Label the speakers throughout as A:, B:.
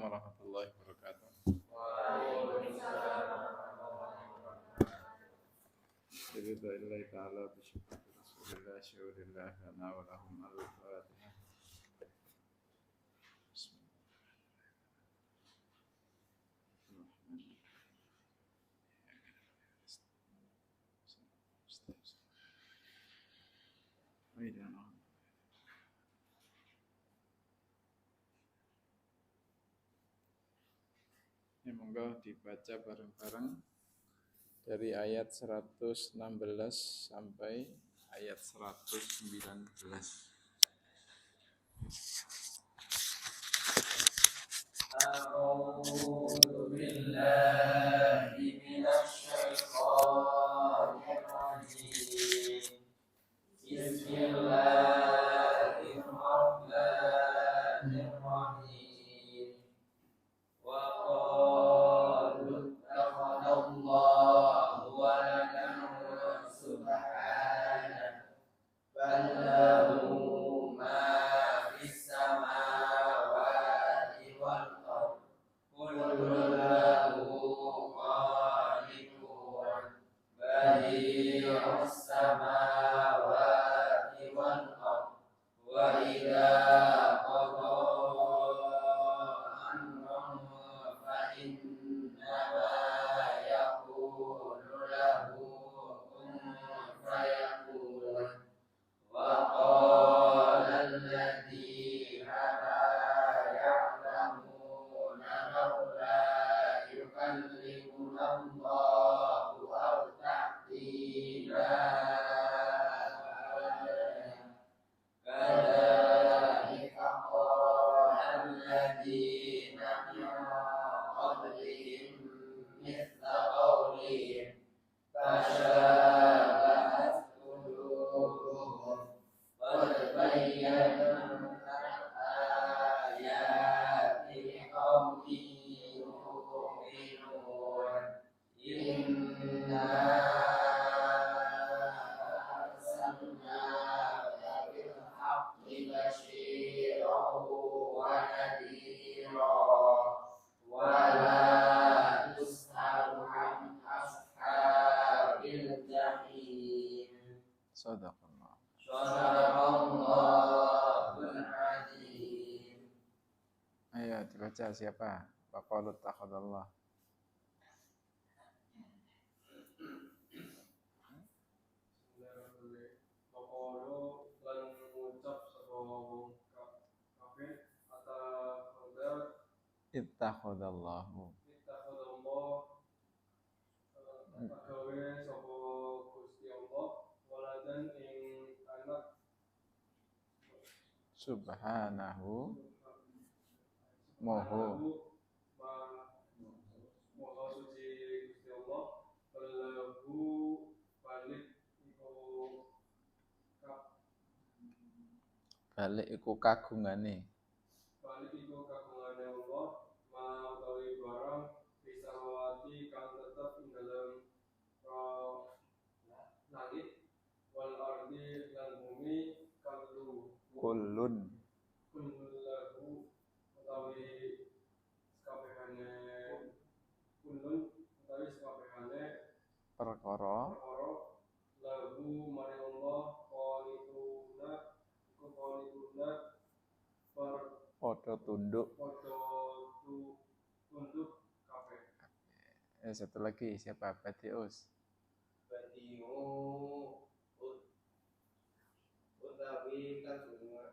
A: warahmatullahi wabarakatuh. Bismillahirrahmanirrahim. Ta'ala bisyukri Rasulillah syukurillah lana wa lahum al-Fatihah. Ini monggo dibaca bareng-bareng dari ayat 116 sampai ayat 119.
B: A'udzu billahi minasy syaithanir rajim. Bismillahirrahmanirrahim. Wa qalu ittakhadallahu waladan subhanahu bal lahu ma fis samawati wal ardh kullu lahu qanitun badi'us samawati wal ardh wa idza qada amran fa innama yaqulu lahu kun fayakun. Wa qala alladziina laa ya'lamuuna lawlaa yukallimuna Allahu aw ta'tiina kadzaalika qaala alladziina min qablihim mithla qawlihim tashabahat qulubuhum qad bayyana al-ayati liqaumin yuqinun. Inna arsalnaka bil haqqi basyiran wa nadhiran wa la tus'alu an ashabil jahim.
A: Shadaqallah.
B: Shadaqallahul azim.
A: Ayo dibaca siapa? Wa qalu ittakhadallah.
C: Maqalu lan ngucap sapa wong kafir atakhadha
A: Ittakhadallahu.
C: ittakhadallah agawe sapa Gusti Allah waladan ing anak
A: Subhanahu moho
C: Moho suci Gusti Allah Allahu balik
A: iku kagungane
C: balik iku kagungane Allah ma utawi barang bisa mawati kang tetep ing dalam langit wal ardi lan bumi
A: kullun
C: kullahu utawi sakabehane kullun utawi sakabehane
A: perkara
C: perkara lahu maring Allah qanituna iku qanituna
A: padha tunduk.
C: tunduk kabeh.
A: Satu lagi siapa? Badius.
B: Badi'u utawi kagungan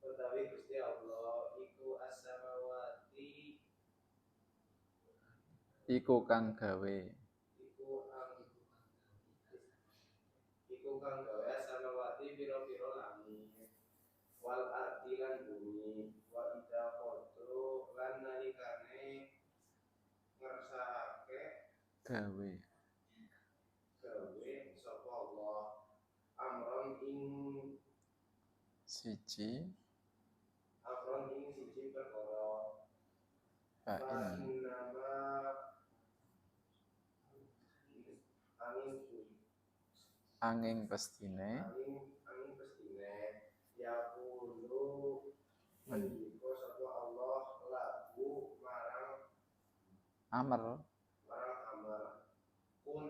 B: utawi Gusti Allah iku as-samawati
A: Iku kang gawe
B: iku kang gawe as-samawati pira-pira langit wal ardi lan bumi wa idza qadru lan nalikane ngersakake
A: gawe
B: sapa Allah amron ing
A: siji
B: perkara
A: fa'in
B: nama
A: angin pestine
B: angin pestine ya kulo mendika sapa Allah lagu
A: Amr.
B: marang amar kun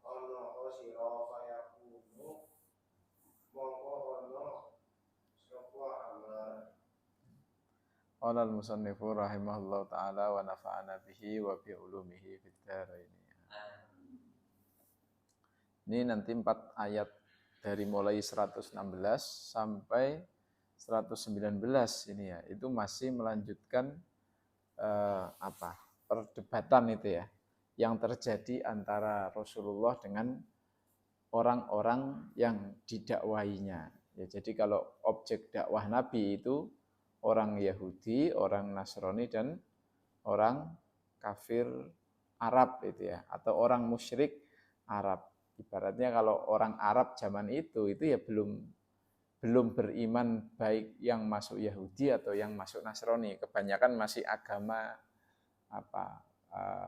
B: ono sira fayakunu mongko ono sapa amar.
A: Qala al-musannifu rahimahullahu taala wa nafa'ana bihi wa bi ulumihi fid dharain. Ini nanti 4 ayat dari mulai 116 sampai 119 ini ya. Itu masih melanjutkan perdebatan itu ya yang terjadi antara Rasulullah dengan orang-orang yang didakwahinya. Ya, jadi kalau objek dakwah Nabi itu orang Yahudi, orang Nasrani dan orang kafir Arab itu ya, atau orang musyrik Arab. Ibaratnya kalau orang Arab zaman itu ya belum beriman baik yang masuk Yahudi atau yang masuk Nasrani. Kebanyakan masih agama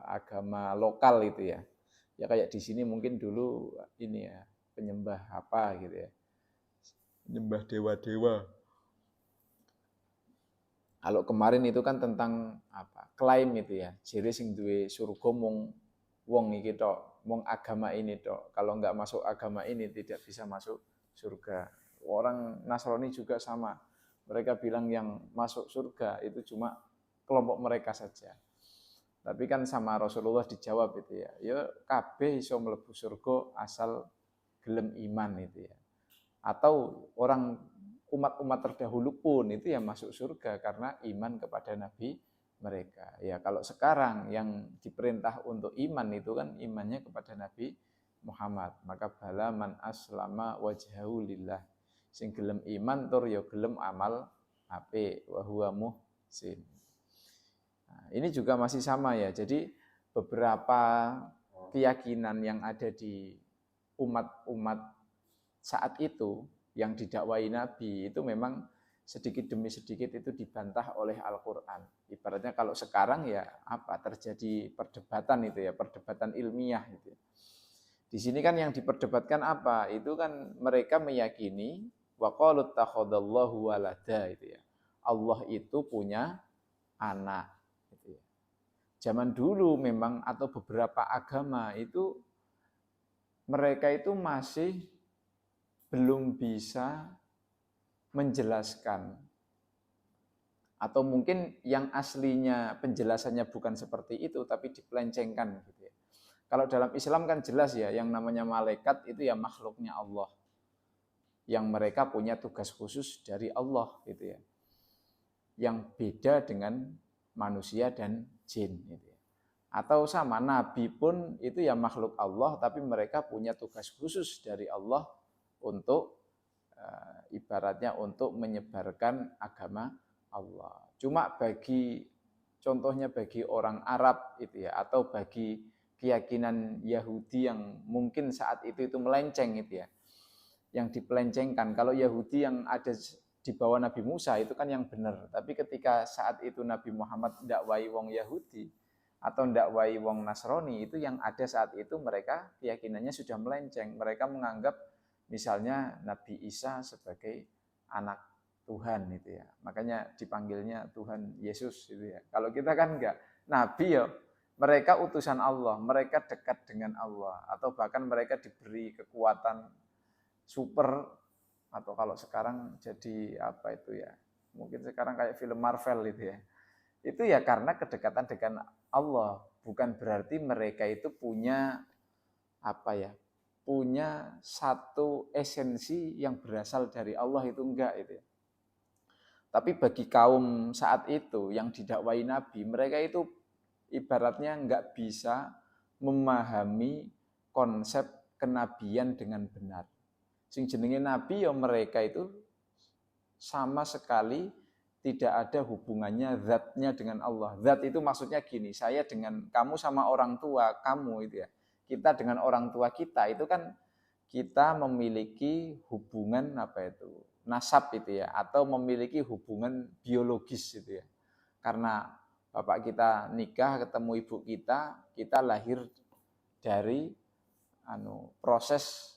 A: agama lokal itu ya. Ya kayak di sini mungkin dulu ini ya penyembah apa gitu ya. Penyembah dewa-dewa. Kalau kemarin itu kan tentang klaim itu ya. Jere sing duwe surga mung wong iki tok, mung agama ini tok. Kalau enggak masuk agama ini tidak bisa masuk surga. Orang Nasrani juga sama. Mereka bilang yang masuk surga itu cuma kelompok mereka saja. Tapi kan sama Rasulullah dijawab itu ya. Ya kabeh iso mlebu surga asal gelem iman itu ya. Atau orang umat-umat terdahulu pun itu ya masuk surga karena iman kepada Nabi mereka. Ya kalau sekarang yang diperintah untuk iman itu kan imannya kepada Nabi Muhammad. Maka bala man aslama wajhahu lillah. Sing gelem iman tur ya gelem amal apik wa huwa muhsin. Nah, ini juga masih sama ya. Jadi beberapa keyakinan yang ada di umat-umat saat itu yang didakwai Nabi itu memang sedikit demi sedikit itu dibantah oleh Al-Qur'an. Ibaratnya kalau sekarang ya terjadi perdebatan itu ya, perdebatan ilmiah itu. Di sini kan yang diperdebatkan apa? Itu kan mereka meyakini wa qalu takhadallahu walada itu ya. Allah itu punya anak gitu ya. Zaman dulu memang atau beberapa agama itu mereka itu masih belum bisa menjelaskan atau mungkin yang aslinya penjelasannya bukan seperti itu tapi dipelencengkan gitu ya. Kalau dalam Islam kan jelas ya yang namanya malaikat itu ya makhluknya Allah yang mereka punya tugas khusus dari Allah gitu ya. Yang beda dengan manusia dan jin gitu ya. Atau sama nabi pun itu ya makhluk Allah tapi mereka punya tugas khusus dari Allah untuk ibaratnya untuk menyebarkan agama Allah. Cuma contohnya bagi orang Arab itu ya atau bagi keyakinan Yahudi yang mungkin saat itu melenceng itu ya. Yang dipelencengkan. Kalau Yahudi yang ada di bawah Nabi Musa itu kan yang benar. Tapi ketika saat itu Nabi Muhammad ndakwai wong Yahudi atau ndakwai wong Nasrani itu yang ada saat itu mereka keyakinannya sudah melenceng. Mereka menganggap misalnya Nabi Isa sebagai anak Tuhan itu ya. Makanya dipanggilnya Tuhan Yesus itu ya. Kalau kita kan enggak. Nabi ya mereka utusan Allah, mereka dekat dengan Allah atau bahkan mereka diberi kekuatan super atau kalau sekarang jadi apa itu ya. Mungkin sekarang kayak film Marvel itu ya. Itu ya karena kedekatan dengan Allah, bukan berarti mereka itu punya punya satu esensi yang berasal dari Allah itu enggak itu ya. Tapi bagi kaum saat itu yang didakwai Nabi, mereka itu ibaratnya enggak bisa memahami konsep kenabian dengan benar. Sing jenenge Nabi ya mereka itu sama sekali tidak ada hubungannya zatnya dengan Allah. Zat itu maksudnya gini, saya dengan kamu sama orang tua kamu itu ya. Kita dengan orang tua kita itu kan kita memiliki hubungan nasab itu ya atau memiliki hubungan biologis itu ya. Karena bapak kita nikah ketemu ibu kita lahir dari proses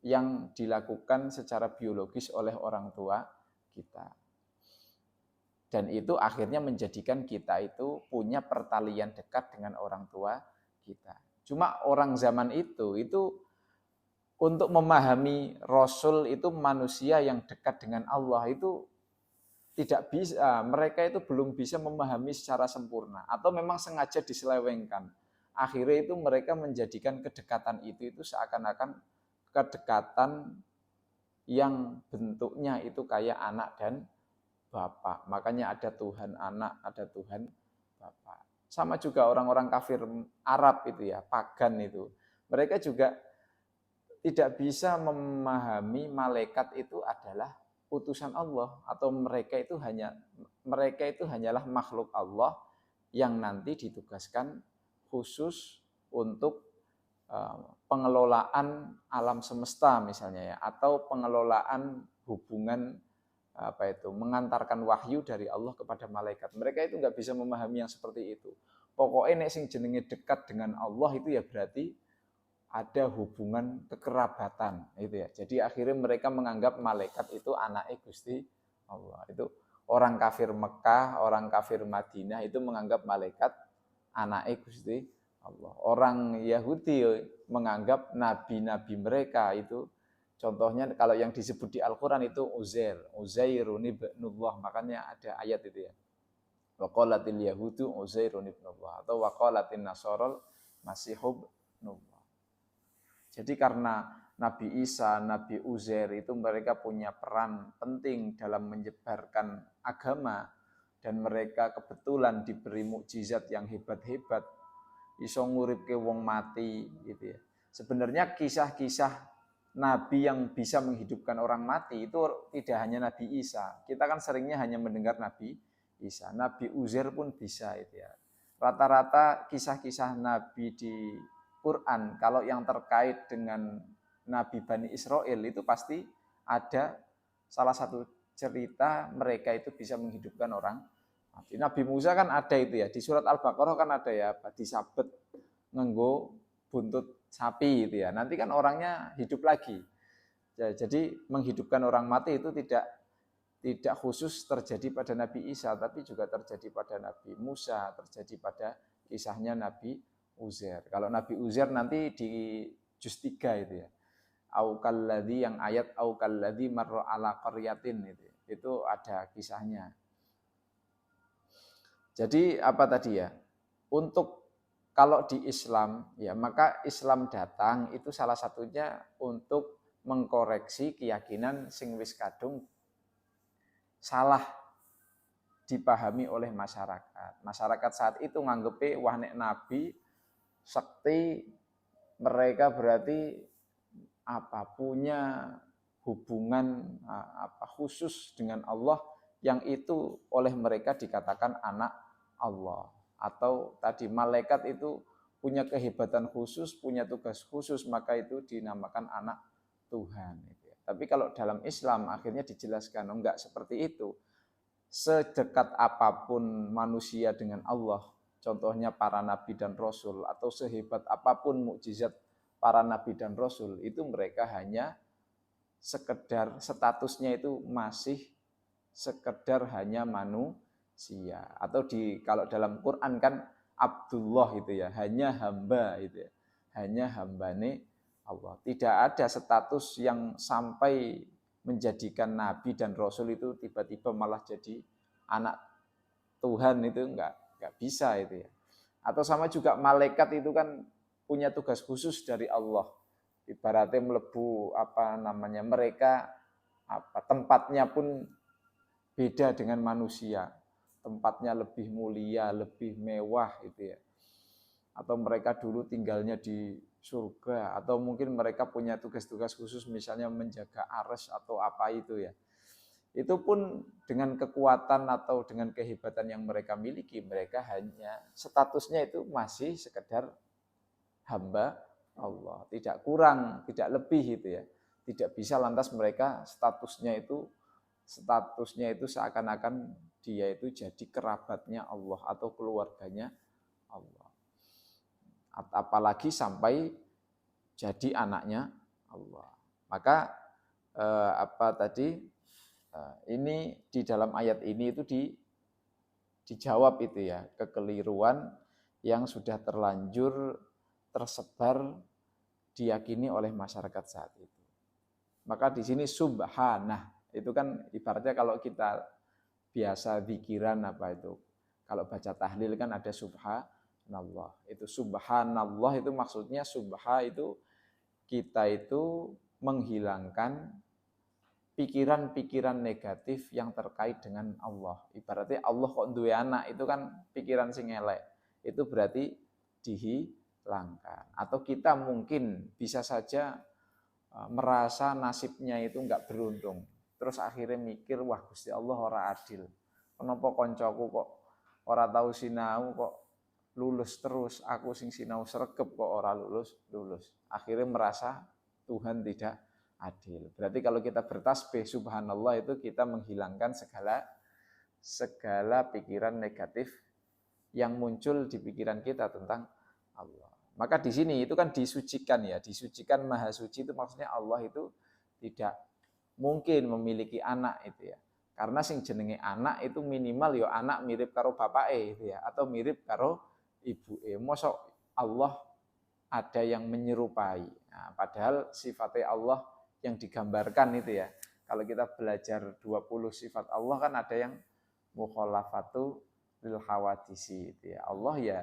A: yang dilakukan secara biologis oleh orang tua kita. Dan itu akhirnya menjadikan kita itu punya pertalian dekat dengan orang tua kita. Cuma orang zaman itu untuk memahami Rasul itu manusia yang dekat dengan Allah itu tidak bisa, mereka itu belum bisa memahami secara sempurna atau memang sengaja diselewengkan. Akhirnya itu mereka menjadikan kedekatan itu seakan-akan kedekatan yang bentuknya itu kayak anak dan bapak. Makanya ada Tuhan anak, ada Tuhan bapak. Sama juga orang-orang kafir Arab itu ya, pagan itu. Mereka juga tidak bisa memahami malaikat itu adalah utusan Allah atau mereka itu hanyalah makhluk Allah yang nanti ditugaskan khusus untuk pengelolaan alam semesta misalnya ya, atau pengelolaan hubungan mengantarkan wahyu dari Allah kepada malaikat. Mereka itu nggak bisa memahami yang seperti itu. Pokoknya nek sing jenenge dekat dengan Allah itu ya berarti ada hubungan kekerabatan itu ya. Jadi akhirnya mereka menganggap malaikat itu anaknya Gusti Allah. Itu orang kafir Mekah, orang kafir Madinah itu menganggap malaikat anaknya Gusti Allah. Orang Yahudi menganggap nabi-nabi mereka itu, contohnya kalau yang disebut di Al-Qur'an itu Uzairun ibnullah, makanya ada ayat itu ya. Waqalatil yahudu Uzairun ibnullah atau waqalatin nasarul masihub ibnullah. Jadi karena Nabi Isa, Nabi Uzair itu mereka punya peran penting dalam menyebarkan agama dan mereka kebetulan diberi mukjizat yang hebat-hebat, iso nguripke wong mati gitu ya. Sebenarnya kisah-kisah nabi yang bisa menghidupkan orang mati itu tidak hanya Nabi Isa. Kita kan seringnya hanya mendengar Nabi Isa. Nabi Uzair pun bisa itu ya. Rata-rata kisah-kisah nabi di Quran kalau yang terkait dengan Nabi Bani Israel itu pasti ada salah satu cerita mereka itu bisa menghidupkan orang mati. Nabi Musa kan ada itu ya, di surat Al-Baqarah kan ada ya, disabet nganggo buntut sapi itu ya. Nanti kan orangnya hidup lagi. Ya, jadi menghidupkan orang mati itu tidak khusus terjadi pada Nabi Isa, tapi juga terjadi pada Nabi Musa, terjadi pada kisahnya Nabi Uzair. Kalau Nabi Uzair nanti di juz 3 itu ya. Au kalladzi yang ayat au kalladzi marra ala qaryatin itu. Itu ada kisahnya. Jadi apa tadi ya? Untuk kalau di Islam ya, maka Islam datang itu salah satunya untuk mengkoreksi keyakinan sing wis kadung salah dipahami oleh masyarakat. Masyarakat saat itu nganggepe wah nek nabi sakti mereka berarti punya hubungan khusus dengan Allah yang itu oleh mereka dikatakan anak Allah, atau tadi malaikat itu punya kehebatan khusus, punya tugas khusus, maka itu dinamakan anak Tuhan. Tapi kalau dalam Islam akhirnya dijelaskan enggak seperti itu. Sedekat apapun manusia dengan Allah, contohnya para nabi dan rasul, atau sehebat apapun mukjizat para nabi dan rasul, itu mereka hanya sekedar statusnya itu masih sekedar hanya manusia. Atau kalau dalam Quran kan Abdullah itu ya, hanya hamba itu ya, hanya hambane Allah. Tidak ada status yang sampai menjadikan nabi dan rasul itu tiba-tiba malah jadi anak Tuhan, itu enggak bisa itu ya. Atau sama juga malaikat itu kan punya tugas khusus dari Allah. Ibaratnya melebu mereka tempatnya pun beda dengan manusia. Tempatnya lebih mulia, lebih mewah gitu ya. Atau mereka dulu tinggalnya di surga, atau mungkin mereka punya tugas-tugas khusus misalnya menjaga arsy atau apa itu ya. Itu pun dengan kekuatan atau dengan kehebatan yang mereka miliki, mereka hanya statusnya itu masih sekedar hamba Allah, tidak kurang, tidak lebih itu ya. Tidak bisa lantas mereka statusnya itu seakan-akan dia itu jadi kerabatnya Allah atau keluarganya Allah. Apalagi sampai jadi anaknya Allah. Maka ini di dalam ayat ini itu dijawab itu ya, kekeliruan yang sudah terlanjur tersebar diyakini oleh masyarakat saat itu. Maka di sini subhanah, itu kan ibaratnya kalau kita biasa pikiran apa itu, kalau baca tahlil kan ada subhanallah. Itu subhanallah itu maksudnya itu kita itu menghilangkan pikiran-pikiran negatif yang terkait dengan Allah. Ibaratnya Allah kok duwe anak, itu kan pikiran sing elek. Itu berarti dihilangkan. Atau kita mungkin bisa saja merasa nasibnya itu enggak beruntung. Terus akhirnya mikir, wah Gusti Allah ora adil. Kenapa koncoku kok ora tahu sinau kok lulus terus, aku sing sinau sregep kok ora lulus. Akhirnya merasa Tuhan tidak adil. Berarti kalau kita bertasbih subhanallah itu kita menghilangkan segala pikiran negatif yang muncul di pikiran kita tentang Allah. Maka di sini itu kan disucikan ya, disucikan maha suci itu maksudnya Allah itu tidak mungkin memiliki anak itu ya. Karena sing jenenge anak itu minimal ya anak mirip karo bapake itu ya, atau mirip karo ibuke. Mosok Allah ada yang menyerupai. Nah, padahal sifatnya Allah yang digambarkan itu ya. Kalau kita belajar 20 sifat Allah kan ada yang mukhalafatu lil hawadisi itu ya. Allah ya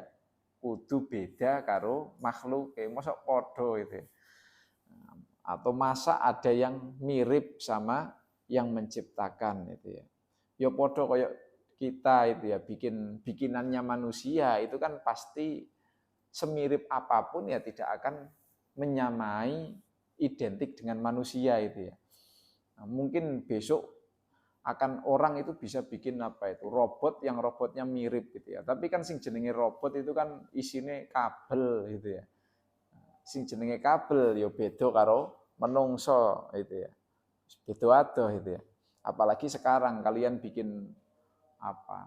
A: kudu beda karo makhluk, mosok podo itu ya. Atau masa ada yang mirip sama yang menciptakan itu ya. Ya podo kayak kita itu ya, bikinannya manusia itu kan pasti semirip apapun ya tidak akan menyamai identik dengan manusia itu ya. Nah, mungkin besok akan orang itu bisa bikin apa itu robot yang robotnya mirip gitu ya. Tapi kan sing jenenge robot itu kan isine kabel gitu ya. Sing jenenge kabel ya beda karo menungso itu ya. Beda adoh itu ya. Apalagi sekarang kalian bikin apa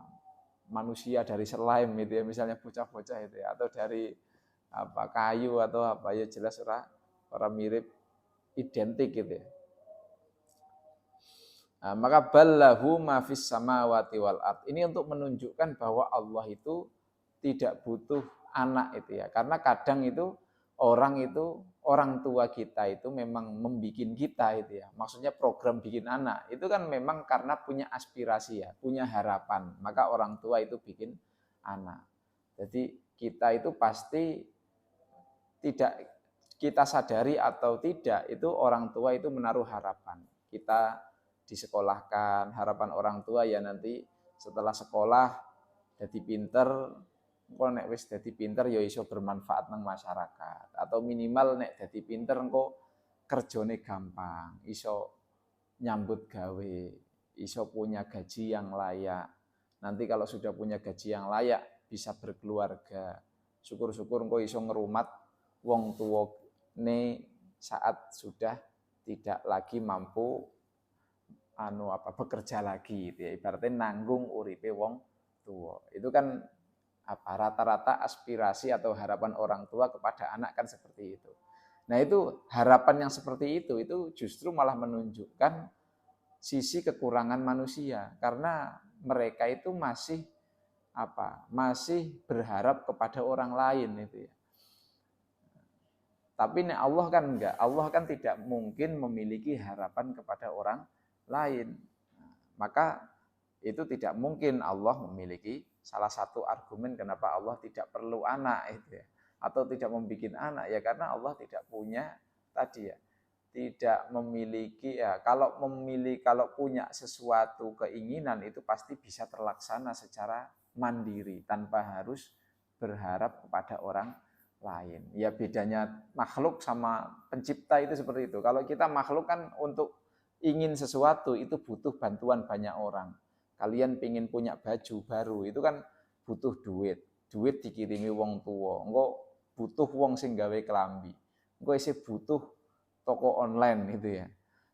A: manusia dari slime itu ya, misalnya bocah-bocah itu ya, atau dari apa kayu atau apa ya jelas ora mirip identik gitu ya. Nah, maka ballahu ma fis samawati wal ard. Ini untuk menunjukkan bahwa Allah itu tidak butuh anak itu ya. Karena kadang itu orang tua kita itu memang membikin kita itu ya. Maksudnya program bikin anak itu kan memang karena punya aspirasi ya, punya harapan. Maka orang tua itu bikin anak. Jadi kita itu pasti tidak kita sadari atau tidak itu orang tua itu menaruh harapan. Kita disekolahkan, harapan orang tua ya nanti setelah sekolah jadi pinter, engko nek wis jadi pinter ya iso bermanfaat nang masyarakat, atau minimal nek jadi pinter engko kerjane gampang, iso nyambut gawe, iso punya gaji yang layak. Nanti kalau sudah punya gaji yang layak bisa berkeluarga. Syukur-syukur engko iso ngerumat wong tuwane saat sudah tidak lagi mampu bekerja lagi gitu ya. Ibaratnya nanggung uripe wong tua. Itu kan rata-rata aspirasi atau harapan orang tua kepada anak kan seperti itu. Nah, itu harapan yang seperti itu justru malah menunjukkan sisi kekurangan manusia karena mereka itu masih berharap kepada orang lain itu ya. Tapi Allah kan enggak. Allah kan tidak mungkin memiliki harapan kepada orang lain. Maka itu tidak mungkin Allah memiliki salah satu argumen kenapa Allah tidak perlu anak itu ya. Atau tidak membuat anak ya karena Allah tidak punya tadi ya. Tidak memiliki ya kalau punya sesuatu keinginan itu pasti bisa terlaksana secara mandiri tanpa harus berharap kepada orang lain. Ya bedanya makhluk sama pencipta itu seperti itu. Kalau kita makhluk kan untuk ingin sesuatu itu butuh bantuan banyak orang. Kalian pingin punya baju baru itu kan butuh duit. Duit dikirimi wong tua. Engko butuh wong sing gawe kelambi. Engko isih butuh toko online gitu ya.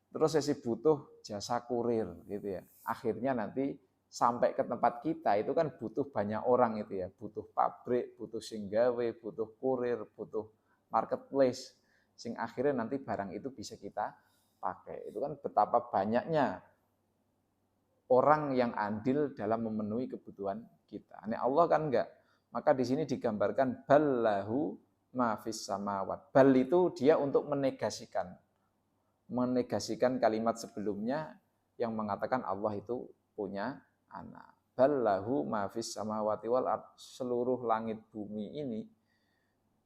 A: Terus isih butuh jasa kurir gitu ya. Akhirnya nanti sampai ke tempat kita itu kan butuh banyak orang itu ya. Butuh pabrik, butuh sing gawe, butuh kurir, butuh marketplace. Sing akhirnya nanti barang itu bisa kita pakai. Itu kan betapa banyaknya orang yang andil dalam memenuhi kebutuhan kita. Nek Allah kan enggak. Maka di sini digambarkan ballahu ma fis samawat. Bal itu dia untuk menegasikan kalimat sebelumnya yang mengatakan Allah itu punya anak. Ballahu ma fis samawati wal ard. Seluruh langit bumi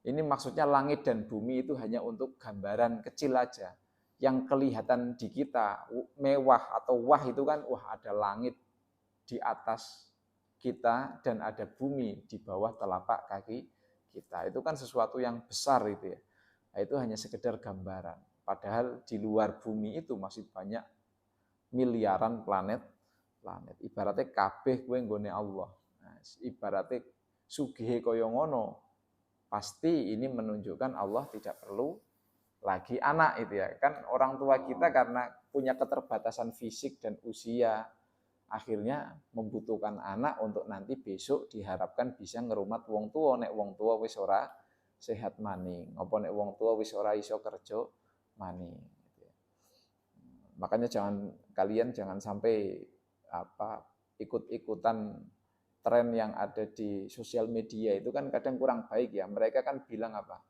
A: ini maksudnya langit dan bumi itu hanya untuk gambaran kecil aja. Yang kelihatan di kita mewah atau wah itu kan wah ada langit di atas kita dan ada bumi di bawah telapak kaki kita. Itu kan sesuatu yang besar itu ya. Nah, itu hanya sekedar gambaran. Padahal di luar bumi itu masih banyak miliaran planet. Ibaratnya kabeh kowe nggone Allah. Nah, ibaratnya sugihe kaya ngono. Pasti ini menunjukkan Allah tidak perlu lagi anak itu ya. Kan orang tua kita karena punya keterbatasan fisik dan usia akhirnya membutuhkan anak untuk nanti besok diharapkan bisa ngerumat wong tua. Nek wong tua wis ora sehat maning, apa nek wong tua wis ora iso kerja maning. Makanya kalian jangan sampai ikut-ikutan tren yang ada di sosial media itu kan kadang kurang baik ya. Mereka kan bilang apa?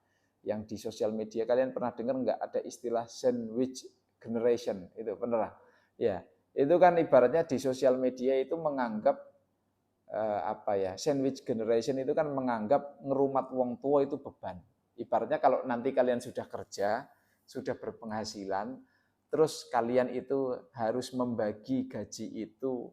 A: Yang di sosial media kalian pernah dengar nggak ada istilah sandwich generation? Itu pernah? Ya, itu kan ibaratnya di sosial media itu menganggap sandwich generation itu kan menganggap ngerumat wong tua itu beban. Ibaratnya kalau nanti kalian sudah kerja, sudah berpenghasilan, terus kalian itu harus membagi gaji itu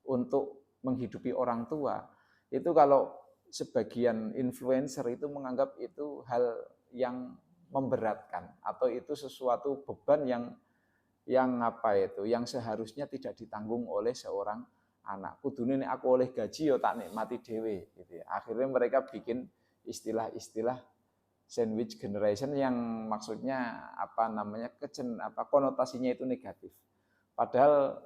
A: untuk menghidupi orang tua. Itu kalau sebagian influencer itu menganggap itu hal yang memberatkan atau itu sesuatu beban yang seharusnya tidak ditanggung oleh seorang anak. Kudune nek aku oleh gaji ya tak nikmati dhewe gitu ya. Akhirnya mereka bikin istilah-istilah sandwich generation yang maksudnya konotasinya itu negatif. Padahal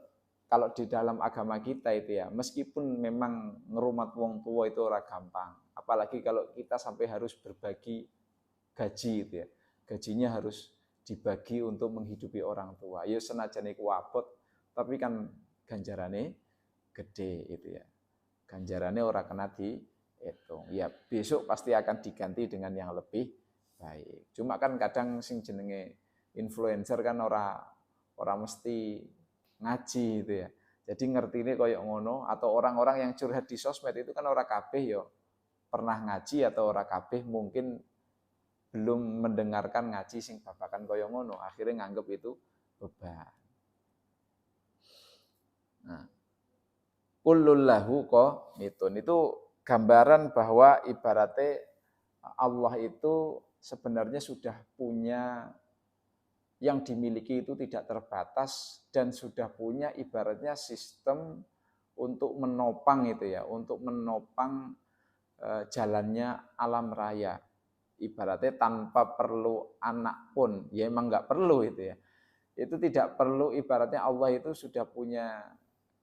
A: kalau di dalam agama kita itu ya, meskipun memang ngerumat wong tua itu ora gampang, apalagi kalau kita sampai harus berbagi gaji itu ya. Gajinya harus dibagi untuk menghidupi orang tua. Ya senajan iku abot, tapi kan ganjarane gede itu ya. Ganjarane ora kena dihitung. Ya besok pasti akan diganti dengan yang lebih baik. Cuma kan kadang sing jenenge influencer kan ora mesti ngaji itu ya. Jadi ngertine koyo ngono atau orang-orang yang curhat di sosmed itu kan ora kabeh ya pernah ngaji atau ora kabeh mungkin belum mendengarkan ngaji sing babakan koyo ngono, akhirnya nganggep itu beban. Nah, kullul lahu qamitun itu gambaran bahwa ibaratnya Allah itu sebenarnya sudah punya yang dimiliki itu tidak terbatas dan sudah punya ibaratnya sistem untuk menopang itu ya, untuk menopang jalannya alam raya. Ibaratnya tanpa perlu anak pun, ya emang nggak perlu itu ya. Itu tidak perlu, ibaratnya Allah itu sudah punya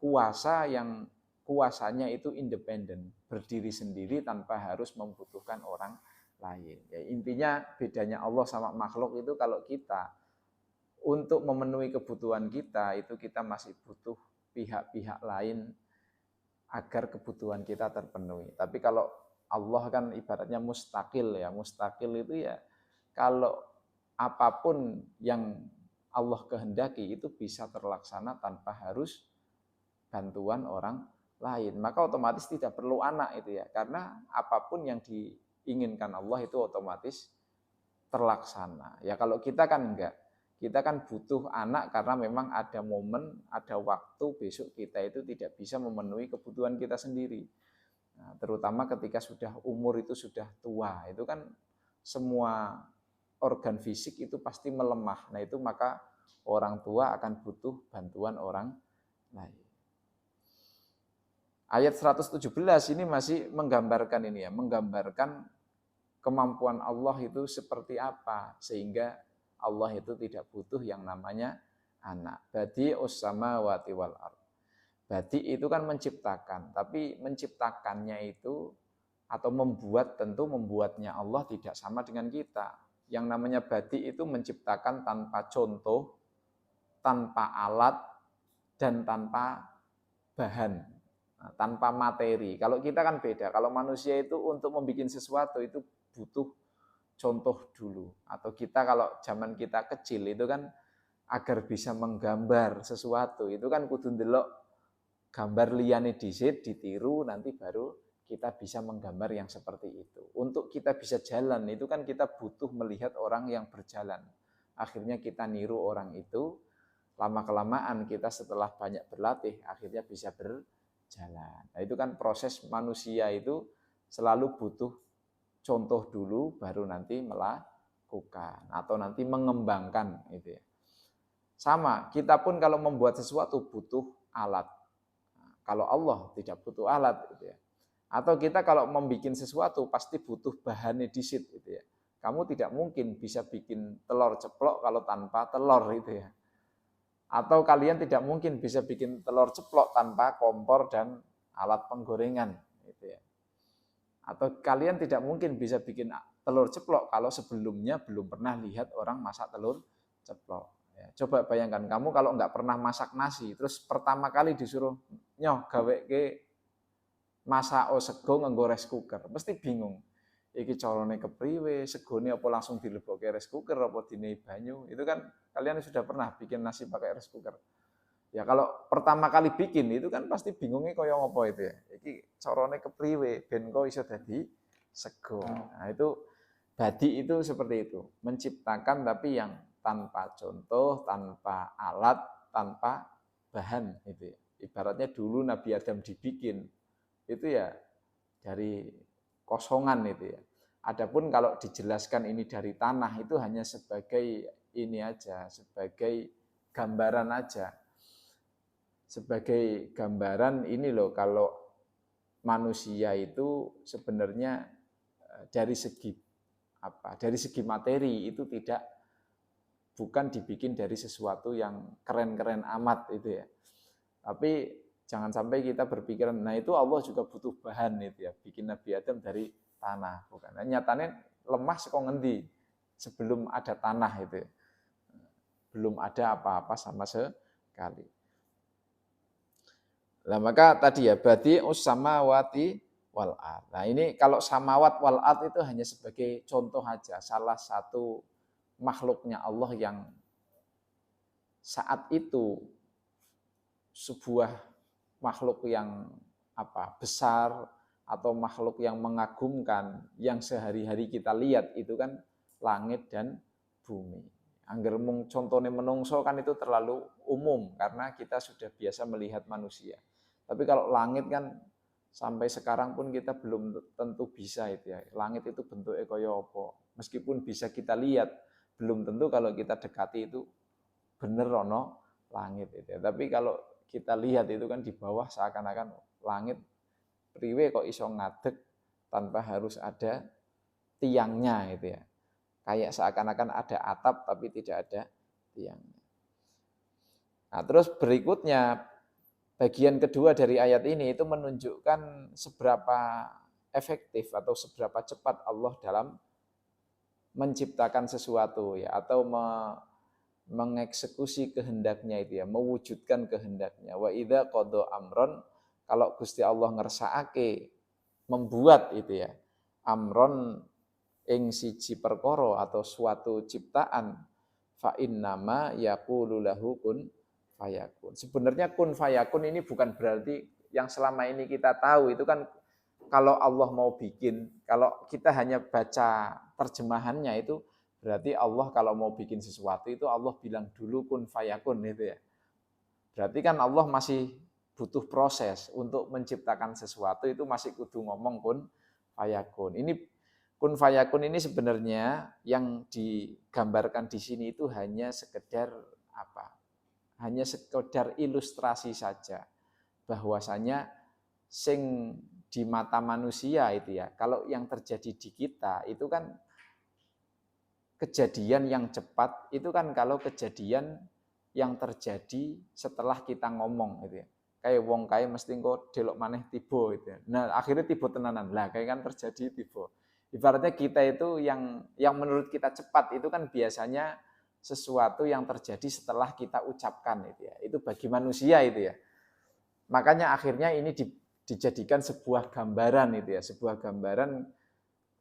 A: kuasa yang kuasanya itu independen, berdiri sendiri tanpa harus membutuhkan orang lain. Ya, intinya bedanya Allah sama makhluk itu kalau kita untuk memenuhi kebutuhan kita itu kita masih butuh pihak-pihak lain agar kebutuhan kita terpenuhi. Tapi kalau Allah kan ibaratnya mustakil ya. Mustakil itu ya kalau apapun yang Allah kehendaki itu bisa terlaksana tanpa harus bantuan orang lain. Maka otomatis tidak perlu anak itu ya. Karena apapun yang diinginkan Allah itu otomatis terlaksana. Ya kalau kita kan enggak. Kita kan butuh anak karena memang ada momen, ada waktu besok kita itu tidak bisa memenuhi kebutuhan kita sendiri. Nah, terutama ketika sudah umur itu sudah tua, itu kan semua organ fisik itu pasti melemah. Nah itu maka orang tua akan butuh bantuan orang lain. Ayat 117 ini masih menggambarkan ini ya, menggambarkan kemampuan Allah itu seperti apa sehingga Allah itu tidak butuh yang namanya anak. Badi'us samawati wal ardh. Badi itu kan menciptakan, tapi menciptakannya itu atau tentu membuatnya Allah tidak sama dengan kita. Yang namanya badi itu menciptakan tanpa contoh, tanpa alat, dan tanpa bahan. tanpa materi. Kalau kita kan beda. Kalau manusia itu untuk membuat sesuatu itu butuh contoh dulu. Atau kita kalau zaman kita kecil itu kan agar bisa menggambar sesuatu itu kan kudu ndelok gambar liyane dhisik ditiru nanti baru kita bisa menggambar yang seperti itu. Untuk kita bisa jalan itu kan kita butuh melihat orang yang berjalan. Akhirnya kita niru orang itu, lama-kelamaan kita setelah banyak berlatih akhirnya bisa berjalan. Nah, itu kan proses manusia itu selalu butuh contoh dulu baru nanti melakukan atau nanti mengembangkan gitu ya. Sama, kita pun kalau membuat sesuatu butuh alat. Kalau Allah tidak butuh alat gitu ya. Atau kita kalau membuat sesuatu pasti butuh bahannya disit gitu ya. Kamu tidak mungkin bisa bikin telur ceplok kalau tanpa telur gitu ya. Atau kalian tidak mungkin bisa bikin telur ceplok tanpa kompor dan alat penggorengan gitu ya. Atau kalian tidak mungkin bisa bikin telur ceplok kalau sebelumnya belum pernah lihat orang masak telur ceplok. Ya, coba bayangkan kamu kalau nggak pernah masak nasi, terus pertama kali disuruh nyoh gawe ke masak sego nganggo rice cooker, mesti bingung. Iki carane kepriwe, segone apa langsung dilebokke rice cooker apa dinehi banyu. Itu kan kalian sudah pernah bikin nasi pakai rice cooker. Ya kalau pertama kali bikin itu kan pasti bingungnya kaya ngopo itu ya. Iki carane kepriwe ben kok iso dadi sego. Nah, itu badi itu seperti itu, menciptakan tapi yang tanpa contoh, tanpa alat, tanpa bahan itu ya. Ibaratnya dulu Nabi Adam dibikin itu ya dari kosongan itu ya. Adapun kalau dijelaskan ini dari tanah itu hanya sebagai ini aja, sebagai gambaran aja. Sebagai gambaran ini loh kalau manusia itu sebenarnya dari segi apa? Dari segi materi itu bukan dibikin dari sesuatu yang keren-keren amat itu ya. Tapi jangan sampai kita berpikiran, nah itu Allah juga butuh bahan itu ya, bikin Nabi Adam dari tanah, bukan. Nah, nyatanya lemah saka ngendi sebelum ada tanah itu ya. Belum ada apa-apa sama sekali. Nah, maka tadi ya badi'us samawati wal ard. Nah, ini kalau samawat wal ard itu hanya sebagai contoh aja, salah satu makhluknya Allah yang saat itu sebuah makhluk yang besar atau makhluk yang mengagumkan yang sehari-hari kita lihat itu kan langit dan bumi. Angger mung contone menungso kan itu terlalu umum karena kita sudah biasa melihat manusia. Tapi kalau langit kan sampai sekarang pun kita belum tentu bisa itu ya. Langit itu bentuknya kaya apa. Meskipun bisa kita lihat, belum tentu kalau kita dekati itu bener ono langit itu ya. Tapi kalau kita lihat itu kan di bawah seakan-akan langit priwe kok iso ngadeg tanpa harus ada tiangnya gitu ya. Kayak seakan-akan ada atap tapi tidak ada tiangnya. Nah, terus berikutnya bagian kedua dari ayat ini itu menunjukkan seberapa efektif atau seberapa cepat Allah dalam menciptakan sesuatu ya atau mengeksekusi kehendaknya itu ya, mewujudkan kehendaknya. Wa idza qada amron, kalau Gusti Allah ngersakake membuat itu ya, amron ing siji perkara atau suatu ciptaan, fa innama yaqulu lahu kun fayakun. Sebenarnya kun fayakun ini bukan berarti yang selama ini kita tahu itu kan kalau Allah mau bikin, kalau kita hanya baca terjemahannya itu berarti Allah kalau mau bikin sesuatu itu Allah bilang dulu kun fayakun itu ya. Berarti kan Allah masih butuh proses untuk menciptakan sesuatu itu masih kudu ngomong kun fayakun. Ini kun fayakun ini sebenarnya yang digambarkan di sini itu hanya sekedar hanya sekedar ilustrasi saja bahwasanya sing di mata manusia itu ya, kalau yang terjadi di kita itu kan kejadian yang cepat itu kan kalau kejadian yang terjadi setelah kita ngomong gitu ya. Kayak wong kae mesti engko delok maneh tiba gitu ya. Nah, akhirnya tiba tenanan. Lah kayak kan terjadi tiba. Ibaratnya kita itu yang menurut kita cepat itu kan biasanya sesuatu yang terjadi setelah kita ucapkan itu ya. Itu bagi manusia itu ya. Makanya akhirnya ini dijadikan sebuah gambaran itu ya, sebuah gambaran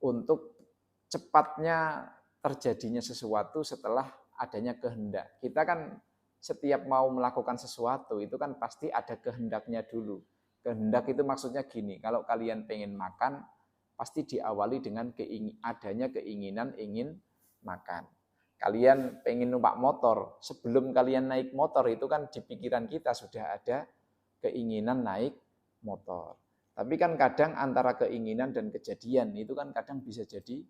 A: untuk cepatnya terjadinya sesuatu setelah adanya kehendak. Kita kan setiap mau melakukan sesuatu itu kan pasti ada kehendaknya dulu. Kehendak itu maksudnya gini, kalau kalian pengen makan, pasti diawali dengan adanya keinginan ingin makan. Kalian pengen numpak motor, sebelum kalian naik motor itu kan di pikiran kita sudah ada keinginan naik motor. Tapi kan kadang antara keinginan dan kejadian itu kan kadang bisa jadi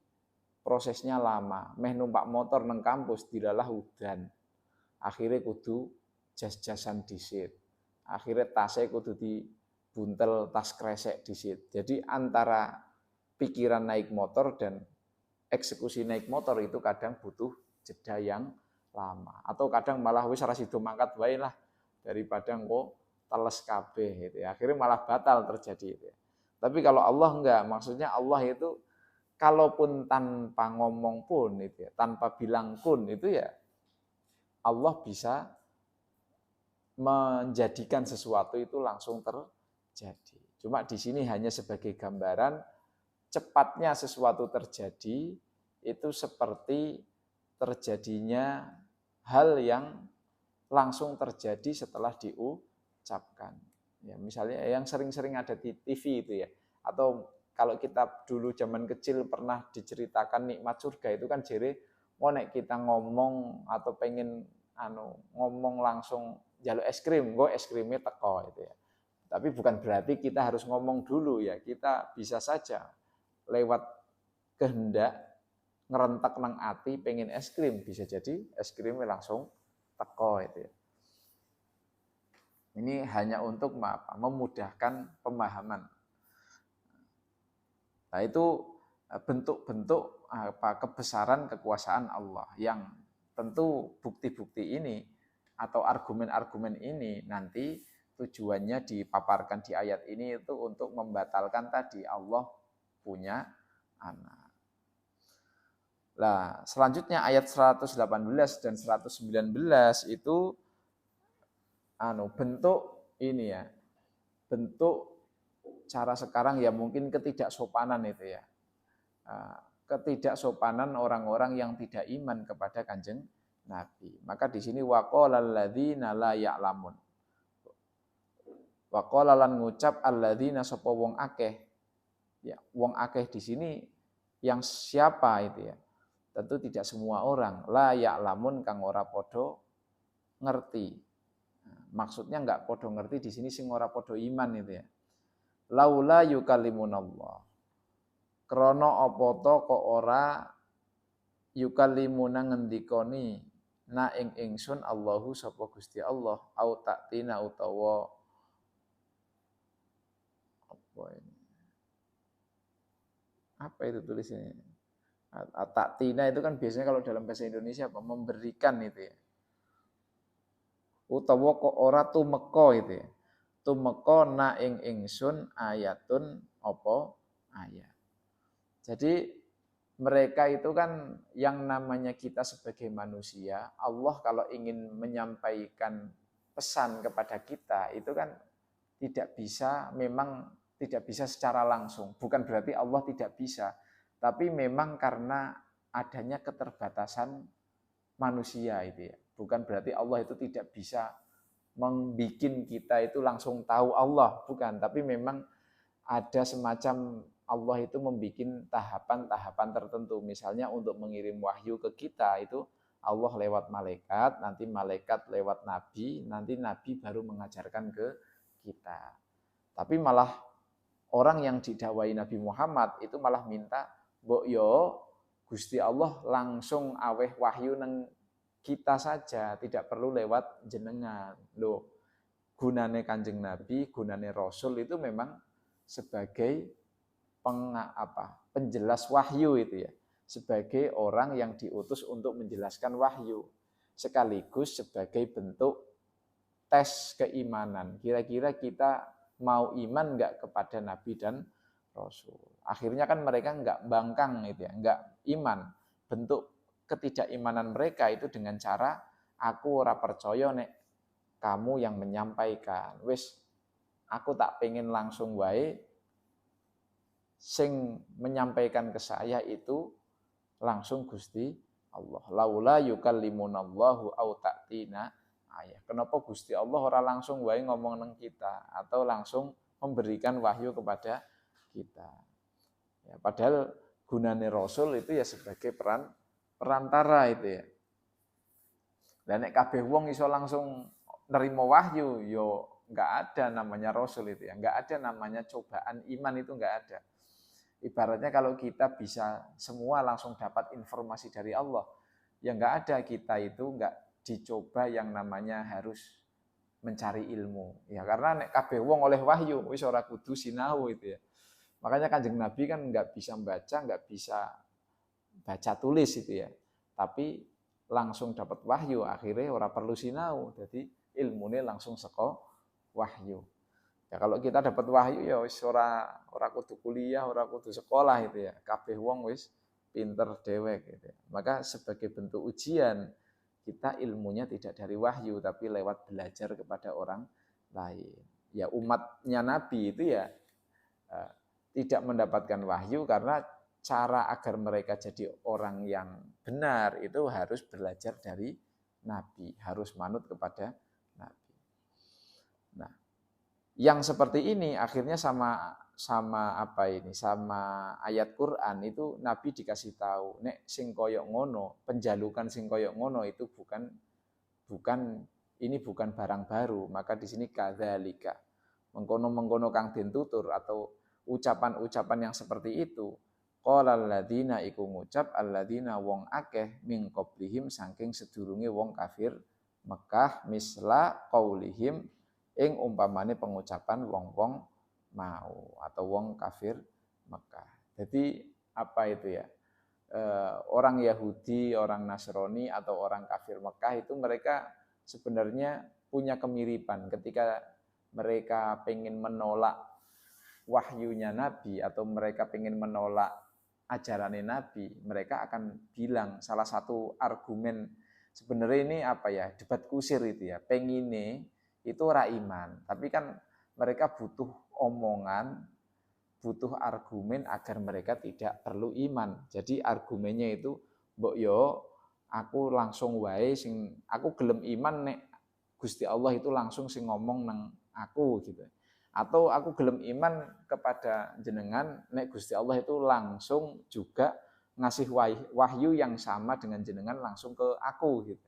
A: prosesnya lama. Meh numpak motor neng kampus dilalah udan. Akhirnya kudu jas-jasan disit. Akhirnya tasnya kudu dibuntel tas kresek disit. Jadi antara pikiran naik motor dan eksekusi naik motor itu kadang butuh jeda yang lama. Atau kadang malah wis ora sido mangkat wae lah daripada engko teles kabeh gitu ya. Akhirnya malah batal terjadi itu ya. Tapi kalau Allah enggak, maksudnya Allah itu kalaupun tanpa ngomong pun itu ya, tanpa bilang kun itu ya Allah bisa menjadikan sesuatu itu langsung terjadi. Cuma di sini hanya sebagai gambaran cepatnya sesuatu terjadi itu seperti terjadinya hal yang langsung terjadi setelah diucapkan. Ya, misalnya yang sering-sering ada di TV itu ya, atau kalau kita dulu zaman kecil pernah diceritakan nikmat surga itu kan jere mau nek kita ngomong atau pengen ngomong langsung jaluk es krim, gue es krimnya teko itu ya. Tapi bukan berarti kita harus ngomong dulu ya, kita bisa saja lewat kehendak ngerentak nang ati pengen es krim, bisa jadi es krimnya langsung teko itu ya. Ini hanya untuk memudahkan pemahaman. Nah, itu bentuk-bentuk kebesaran kekuasaan Allah yang tentu bukti-bukti ini atau argumen-argumen ini nanti tujuannya dipaparkan di ayat ini itu untuk membatalkan tadi Allah punya anak. Nah, selanjutnya ayat 118 dan 119 itu bentuk ini ya, bentuk cara sekarang ya mungkin ketidaksopanan itu ya, ketidaksopanan orang-orang yang tidak iman kepada Kanjeng Nabi. Maka di sini waqalal ladzina la ya'lamun. Waqala lan ngucap alladzina sapa wong akeh. Ya, wong akeh di sini yang siapa itu ya? Tentu tidak semua orang. La ya'lamun kang ora padha ngerti. Maksudnya enggak podo ngerti di sini sing ora podo iman itu ya. Laula yukallimunallah. Krana apa to kok ora yukallimuna ngendikoni na ing ingsun Allahu sapa Gusti Allah au taktina utawa apa ini? Apa itu tulisannya? Taktina itu kan biasanya kalau dalam bahasa Indonesia apa? Memberikan itu ya. Utawa kok ora tumeka itu ya. Tumeka na ing ingsun ayatun apa ayat. Jadi mereka itu kan yang namanya kita sebagai manusia, Allah kalau ingin menyampaikan pesan kepada kita itu kan tidak bisa, memang tidak bisa secara langsung. Bukan berarti Allah tidak bisa, tapi memang karena adanya keterbatasan manusia itu ya. Bukan berarti Allah itu tidak bisa membikin kita itu langsung tahu Allah, bukan. Tapi memang ada semacam Allah itu membikin tahapan-tahapan tertentu. Misalnya untuk mengirim wahyu ke kita itu Allah lewat malaikat, nanti malaikat lewat nabi, nanti nabi baru mengajarkan ke kita. Tapi malah orang yang didakwai Nabi Muhammad itu malah minta, mbok yo Gusti Allah langsung aweh wahyu neng kita saja, tidak perlu lewat jenengan. Loh, gunane Kanjeng Nabi, gunane Rasul itu memang sebagai penjelas wahyu itu ya, sebagai orang yang diutus untuk menjelaskan wahyu, sekaligus sebagai bentuk tes keimanan. Kira-kira kita mau iman enggak kepada Nabi dan Rasul. Akhirnya kan mereka enggak bangkang itu ya, enggak iman. Bentuk ketidakimanan mereka itu dengan cara aku ora percaya nek kamu yang menyampaikan. Wis aku tak pengen langsung wae sing menyampaikan ke saya itu langsung Gusti Allah. Laula yukallimunallahu au ta'tina ayah. Kenapa Gusti Allah ora langsung wae ngomong nang kita atau langsung memberikan wahyu kepada kita. Ya, padahal gunane Rasul itu ya sebagai perantara itu ya. Dan nek kabeh wong iso langsung nerima wahyu, yo nggak ada namanya Rasul itu ya, nggak ada namanya cobaan iman itu nggak ada. Ibaratnya kalau kita bisa semua langsung dapat informasi dari Allah, ya nggak ada kita itu nggak dicoba yang namanya harus mencari ilmu. Ya karena nek kabeh wong oleh wahyu, wis ora kudu sinau itu ya. Makanya Kanjeng Nabi kan nggak bisa baca, nggak bisa baca tulis itu ya. Tapi langsung dapat wahyu, akhirnya ora perlu sinau. Jadi ilmune langsung saka wahyu. Ya kalau kita dapat wahyu ya wis ora kudu kuliah, ora kudu sekolah itu ya. Kabeh wong wis pinter dewek gitu ya. Maka sebagai bentuk ujian kita ilmunya tidak dari wahyu tapi lewat belajar kepada orang lain. Ya umatnya Nabi itu ya tidak mendapatkan wahyu karena cara agar mereka jadi orang yang benar itu harus belajar dari Nabi, harus manut kepada Nabi. Nah, yang seperti ini akhirnya sama ayat Quran itu Nabi dikasih tahu nek sing koyok ngono, penjalukan sing koyok ngono itu bukan barang baru, maka di sini kadzalika mengkono kang den tutur atau ucapan-ucapan yang seperti itu qala alladzina iku ngucap alladzina wong akeh min qablihim saking sedurunge wong kafir Mekah misla qaulihim ing umpamane pengucapan wong-wong mau atau wong kafir Mekah. Jadi apa itu ya? Orang Yahudi, orang Nasrani atau orang kafir Mekah itu mereka sebenarnya punya kemiripan ketika mereka pengen menolak wahyunya Nabi atau mereka pengen menolak ajaran Nabi, mereka akan bilang salah satu argumen sebenarnya ini apa ya, debat kusir itu ya, pengine itu ora iman, tapi kan mereka butuh omongan, butuh argumen agar mereka tidak perlu iman. Jadi argumennya itu, mbok yo aku langsung wae sing aku gelem iman nek Gusti Allah itu langsung sing ngomong nang aku gitu. Atau aku gelem iman kepada jenengan nek Gusti Allah itu langsung juga ngasih wahyu yang sama dengan jenengan langsung ke aku gitu.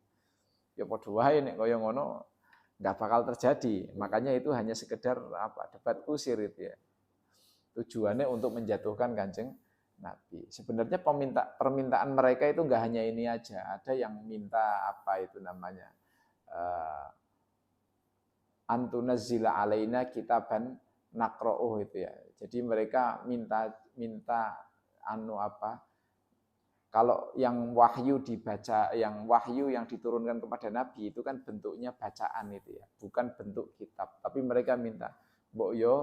A: Ya padha wae nek kaya ngono enggak bakal terjadi. Makanya itu hanya sekedar debat kusir itu ya. Tujuannya untuk menjatuhkan Kanjeng Nabi. Sebenarnya permintaan mereka itu enggak hanya ini aja. Ada yang minta itu namanya antunazzila alaina kitaban naqra'uh itu ya. Jadi mereka minta kalau yang wahyu dibaca, yang wahyu yang diturunkan kepada Nabi itu kan bentuknya bacaan itu ya, bukan bentuk kitab. Tapi mereka minta, mbok yo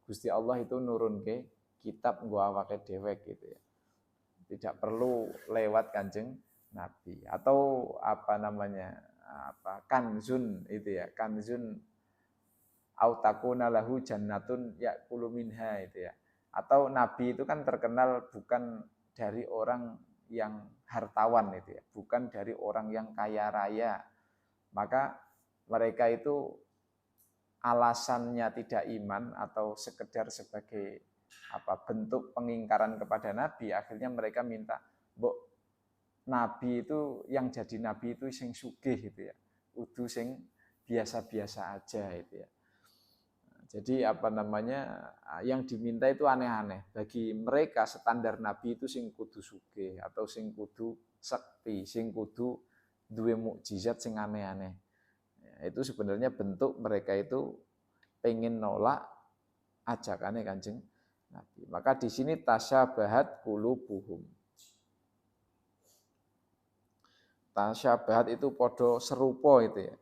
A: Gusti Allah itu nurun ke kitab nggo awake dhewek gitu ya. Tidak perlu lewat Kanjeng Nabi atau kanzun itu ya, kanzun autakuna lahu jannatun ya'kulu minha itu ya. Atau Nabi itu kan terkenal bukan dari orang yang hartawan itu ya, bukan dari orang yang kaya raya. Maka mereka itu alasannya tidak iman atau sekedar sebagai bentuk pengingkaran kepada Nabi, akhirnya mereka minta, mbok Nabi itu yang jadi Nabi itu sing sugih gitu ya, udu sing biasa-biasa aja itu ya. Jadi yang diminta itu aneh-aneh. Bagi mereka standar Nabi itu sing kudu sugih atau sing kudu sekti, sing kudu duwe mukjizat sing aneh-aneh. Ya, itu sebenarnya bentuk mereka itu pengen nolak ajakannya Kanjeng Nabi. Maka di sini tasyabahat qulubuhum. Tasyabahat itu podo serupa itu ya.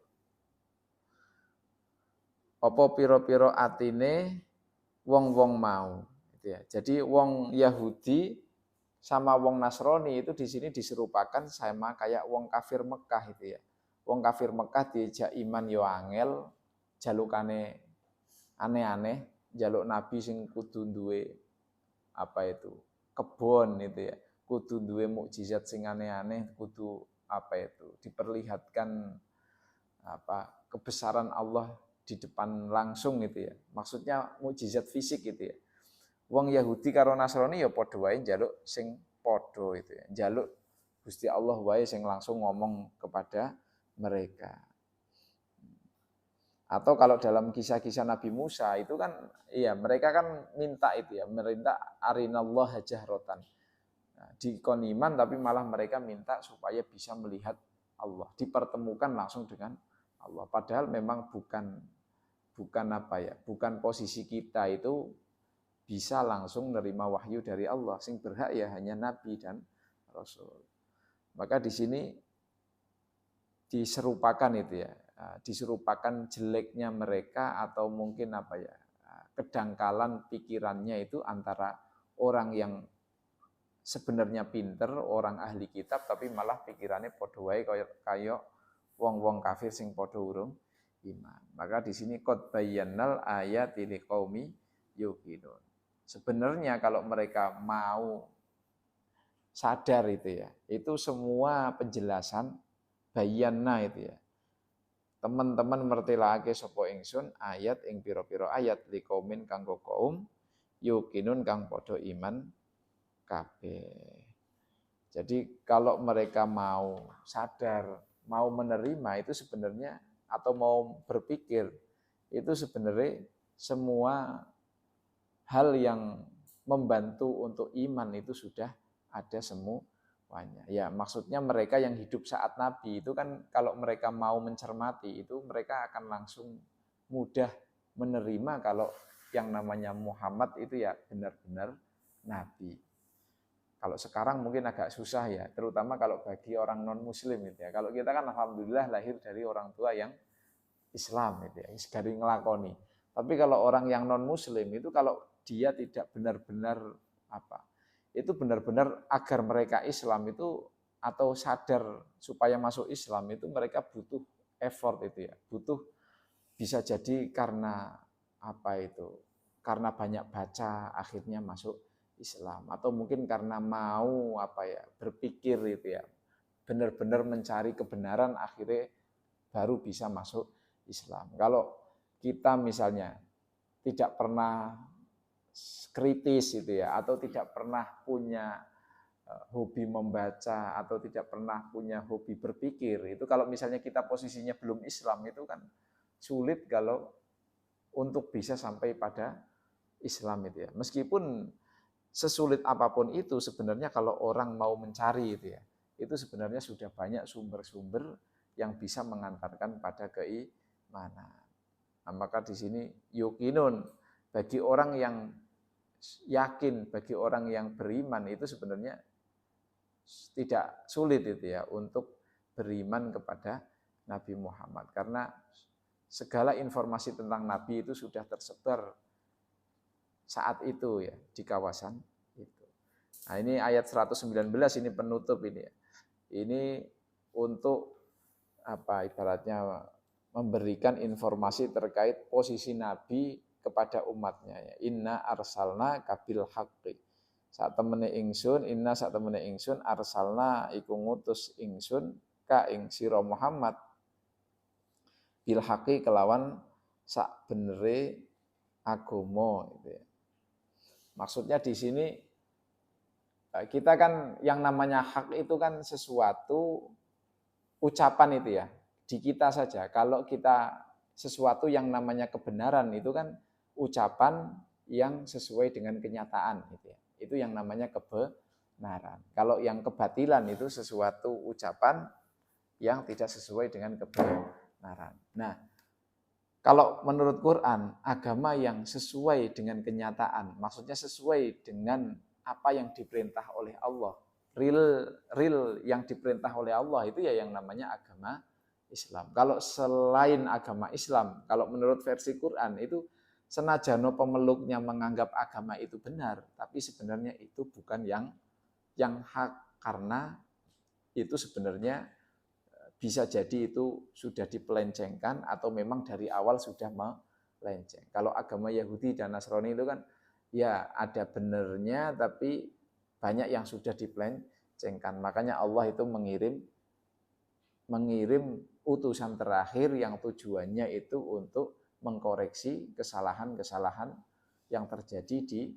A: Apa piro-piro atine wong-wong mau gitu ya. Jadi wong Yahudi sama wong Nasrani itu di sini diserupakan sama kayak wong kafir Mekah itu ya. Wong kafir Mekah diajak iman yo angel, jalukane aneh-aneh, njaluk nabi sing kudu duwe apa itu? Kebon itu ya. Kudu duwe mukjizat sing aneh-aneh, kudu apa itu? Diperlihatkan apa kebesaran Allah di depan langsung gitu ya. Maksudnya mukjizat fisik gitu ya. Wong Yahudi karo Nasrani ya padha wae njaluk sing padha itu ya. Njaluk Gusti Allah wae sing langsung ngomong kepada mereka. Atau kalau dalam kisah-kisah Nabi Musa itu kan iya mereka kan minta itu ya, minta arinallah jahratan. Nah, dikon iman tapi malah mereka minta supaya bisa melihat Allah, dipertemukan langsung dengan Allah. Padahal memang bukan apa ya, bukan posisi kita itu bisa langsung menerima wahyu dari Allah. Sing berhak ya hanya nabi dan rasul. Maka di sini diserupakan itu ya, diserupakan jeleknya mereka atau mungkin apa ya, kedangkalan pikirannya itu antara orang yang sebenarnya pinter, orang ahli kitab tapi malah pikirannya padha wae kaya wong-wong kafir sing padha urung iman. Maka di sini qad bayyannal ayati liqaumi yuqinun. Sebenarnya kalau mereka mau sadar itu ya, itu semua penjelasan bayanna itu ya. Teman-teman mertelake sapa ingsun ayat ing pira-pira ayat liqaumin kanggo kaum yuqinun kang padha iman kabeh. Jadi kalau mereka mau sadar, mau menerima itu sebenarnya atau mau berpikir itu sebenarnya semua hal yang membantu untuk iman itu sudah ada semuanya. Ya, maksudnya mereka yang hidup saat Nabi itu kan kalau mereka mau mencermati itu mereka akan langsung mudah menerima kalau yang namanya Muhammad itu ya benar-benar Nabi. Kalau sekarang mungkin agak susah ya, terutama kalau bagi orang non-muslim gitu ya. Kalau kita kan alhamdulillah lahir dari orang tua yang Islam gitu ya, sekali ngelakoni. Tapi kalau orang yang non-muslim itu kalau dia tidak benar-benar apa? Itu benar-benar agar mereka Islam itu atau sadar supaya masuk Islam itu mereka butuh effort itu ya. Butuh bisa jadi karena apa itu? Karena banyak baca akhirnya masuk Islam atau mungkin karena mau apa ya? Berpikir itu ya. Benar-benar mencari kebenaran akhirnya baru bisa masuk Islam. Kalau kita misalnya tidak pernah kritis itu ya, atau tidak pernah punya hobi membaca, atau tidak pernah punya hobi berpikir, itu kalau misalnya kita posisinya belum Islam itu kan sulit kalau untuk bisa sampai pada Islam itu ya. Meskipun sesulit apapun itu sebenarnya kalau orang mau mencari itu ya, itu sebenarnya sudah banyak sumber-sumber yang bisa mengantarkan pada keimanan. Nah, maka di sini yuqinun bagi orang yang yakin, bagi orang yang beriman itu sebenarnya tidak sulit itu ya untuk beriman kepada Nabi Muhammad karena segala informasi tentang Nabi itu sudah tersebar saat itu ya di kawasan itu. Nah, ini ayat 119 ini penutup ini ya. Ini untuk apa ibaratnya memberikan informasi terkait posisi Nabi kepada umatnya ya. Inna arsalna kabil haqqi. Saat temene ingsun, inna saat temene ingsun arsalna iku ngutus ingsun ka ing sira Muhammad bil haqqi kelawan sak benere agama gitu ya. Maksudnya di sini kita kan yang namanya hak itu kan sesuatu ucapan itu ya. Di kita saja. Kalau kita sesuatu yang namanya kebenaran itu kan ucapan yang sesuai dengan kenyataan gitu ya. Itu yang namanya kebenaran. Kalau yang kebatilan itu sesuatu ucapan yang tidak sesuai dengan kebenaran. Nah, kalau menurut Quran, agama yang sesuai dengan kenyataan, maksudnya sesuai dengan apa yang diperintah oleh Allah, real yang diperintah oleh Allah itu ya yang namanya agama Islam. Kalau selain agama Islam, kalau menurut versi Quran itu senajan pemeluknya menganggap agama itu benar, tapi sebenarnya itu bukan yang hak karena itu sebenarnya bisa jadi itu sudah dipelencengkan atau memang dari awal sudah lenceng. Kalau agama Yahudi dan Nasrani itu kan ya ada benernya, tapi banyak yang sudah dipelencengkan. Makanya Allah itu mengirim utusan terakhir yang tujuannya itu untuk mengkoreksi kesalahan-kesalahan yang terjadi di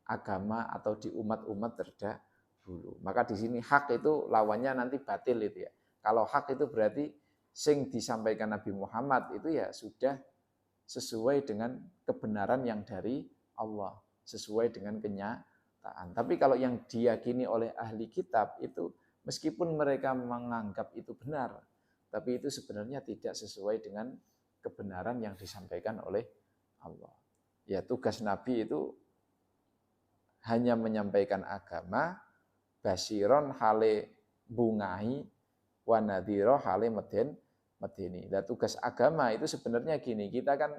A: agama atau di umat-umat terdahulu. Maka di sini hak itu lawannya nanti batil itu ya. Kalau hak itu berarti sing disampaikan Nabi Muhammad itu ya sudah sesuai dengan kebenaran yang dari Allah, sesuai dengan kenyataan. Tapi kalau yang diyakini oleh ahli kitab itu meskipun mereka menganggap itu benar, tapi itu sebenarnya tidak sesuai dengan kebenaran yang disampaikan oleh Allah. Ya tugas Nabi itu hanya menyampaikan agama, basiron hale bungahi, wanadhiro hale medeni. Nah, tugas agama itu sebenarnya gini, kita kan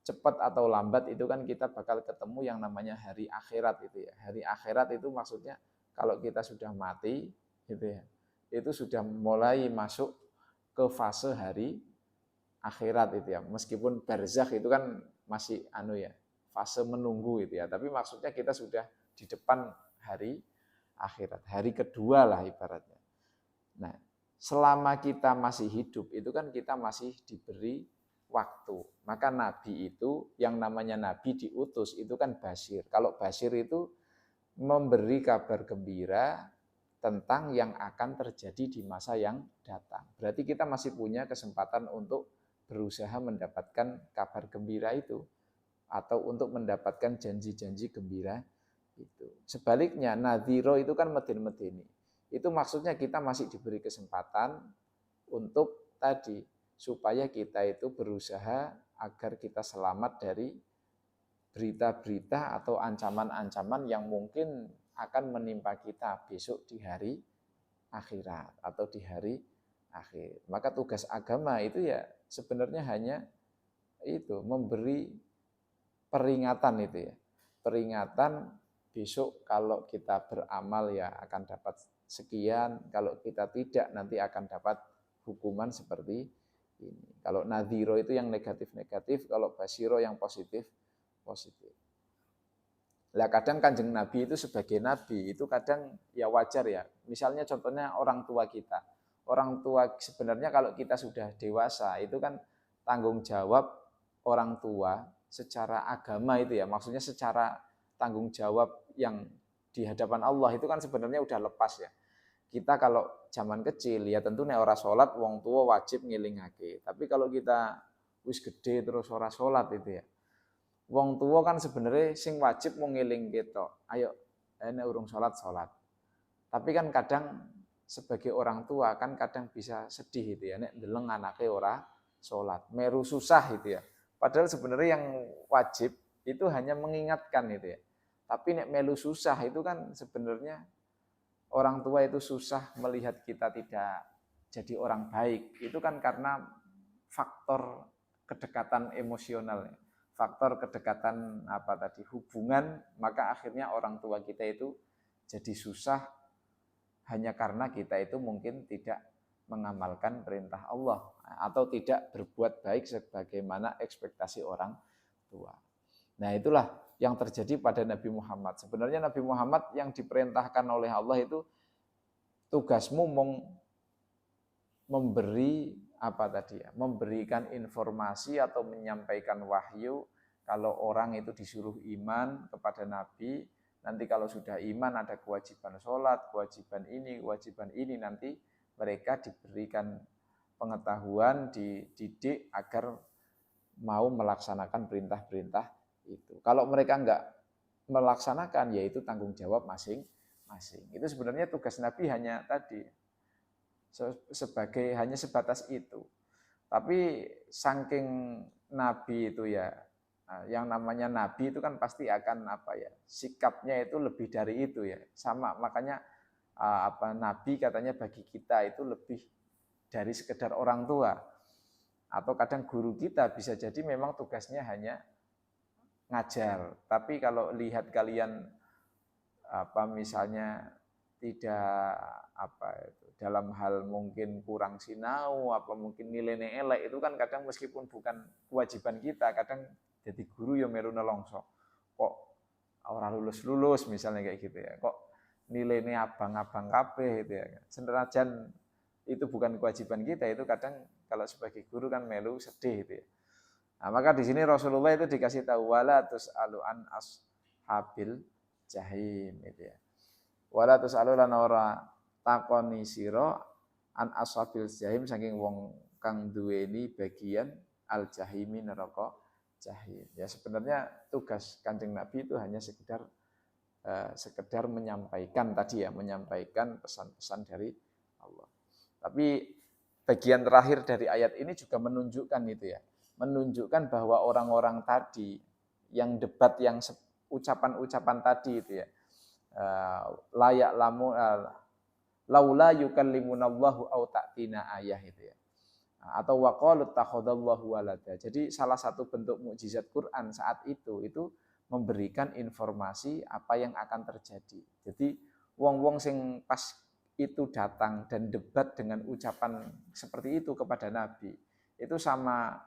A: cepat atau lambat itu kan kita bakal ketemu yang namanya hari akhirat itu ya. Hari akhirat itu maksudnya kalau kita sudah mati gitu ya, itu sudah mulai masuk ke fase hari akhirat itu ya. Meskipun barzakh itu kan masih fase menunggu itu ya. Tapi maksudnya kita sudah di depan hari akhirat, hari kedua lah ibaratnya. Nah, selama kita masih hidup itu kan kita masih diberi waktu. Maka nabi itu yang namanya nabi diutus itu kan basyir. Kalau basyir itu memberi kabar gembira tentang yang akan terjadi di masa yang datang. Berarti kita masih punya kesempatan untuk berusaha mendapatkan kabar gembira itu atau untuk mendapatkan janji-janji gembira itu. Sebaliknya nadhiro itu kan medeni. Itu maksudnya kita masih diberi kesempatan untuk tadi supaya kita itu berusaha agar kita selamat dari berita-berita atau ancaman-ancaman yang mungkin akan menimpa kita besok di hari akhirat atau di hari akhir. Maka tugas agama itu ya sebenarnya hanya itu memberi peringatan itu ya. Peringatan besok kalau kita beramal ya akan dapat sekian, kalau kita tidak nanti akan dapat hukuman seperti ini. Kalau nadhiro itu yang negatif-negatif, kalau basyiro yang positif. Lah kadang Kanjeng Nabi itu sebagai nabi itu kadang ya wajar ya. Misalnya contohnya orang tua kita. Orang tua sebenarnya kalau kita sudah dewasa itu kan tanggung jawab orang tua secara agama itu ya. Maksudnya secara tanggung jawab yang di hadapan Allah itu kan sebenarnya udah lepas ya. Kita kalau zaman kecil ya tentu nek ora salat wong tua wajib ngilingake. Tapi kalau kita wis gede terus ora salat itu ya. Wong tua kan sebenarnya sing wajib mau ngiling gitu. Ayo, nek urung salat. Tapi kan kadang sebagai orang tua kan kadang bisa sedih itu ya. Nek ndeleng anake ora salat, meru susah itu ya. Padahal sebenarnya yang wajib itu hanya mengingatkan itu ya. Tapi nek melu susah itu kan sebenarnya orang tua itu susah melihat kita tidak jadi orang baik. Itu kan karena faktor kedekatan emosional, faktor kedekatan hubungan, maka akhirnya orang tua kita itu jadi susah hanya karena kita itu mungkin tidak mengamalkan perintah Allah atau tidak berbuat baik sebagaimana ekspektasi orang tua. Nah, itulah yang terjadi pada Nabi Muhammad. Sebenarnya Nabi Muhammad yang diperintahkan oleh Allah itu tugasmu memberi memberikan informasi atau menyampaikan wahyu. Kalau orang itu disuruh iman kepada Nabi, nanti kalau sudah iman ada kewajiban sholat, kewajiban ini nanti mereka diberikan pengetahuan, dididik agar mau melaksanakan perintah-perintah itu. Kalau mereka enggak melaksanakan, yaitu tanggung jawab masing-masing. Itu sebenarnya tugas Nabi hanya tadi hanya sebatas itu. Tapi saking Nabi itu ya, yang namanya Nabi itu kan pasti akan sikapnya itu lebih dari itu ya. Sama makanya Nabi katanya bagi kita itu lebih dari sekedar orang tua. Atau kadang guru kita bisa jadi memang tugasnya hanya ngajar. Tapi kalau lihat kalian misalnya tidak apa itu dalam hal mungkin kurang sinau apa mungkin nilainya elek itu kan kadang meskipun bukan kewajiban kita kadang jadi guru ya melu nelongso kok orang lulus misalnya kayak gitu ya kok nilainya abang-abang kabeh gitu ya senajan itu bukan kewajiban kita itu kadang kalau sebagai guru kan melu sedih gitu ya. Nah, maka di sini Rasulullah itu dikasih tahu wala tusalu an ashabil jahim gitu ya. Wala tusalu lan ora takoni sira an ashabil jahim saking wong kang duweni bagian al jahimi neraka jahim. Ya sebenarnya tugas Kanjeng Nabi itu hanya sekedar menyampaikan tadi ya, menyampaikan pesan-pesan dari Allah. Tapi bagian terakhir dari ayat ini juga menunjukkan itu ya, menunjukkan bahwa orang-orang tadi yang debat yang ucapan-ucapan tadi itu ya, layak lamu laula yukallimunallahu au ta'tina ayah itu ya. Atau waqalut takhadallahu walada. Jadi salah satu bentuk mukjizat Quran saat itu memberikan informasi apa yang akan terjadi. Jadi wong-wong sing pas itu datang dan debat dengan ucapan seperti itu kepada Nabi, itu sama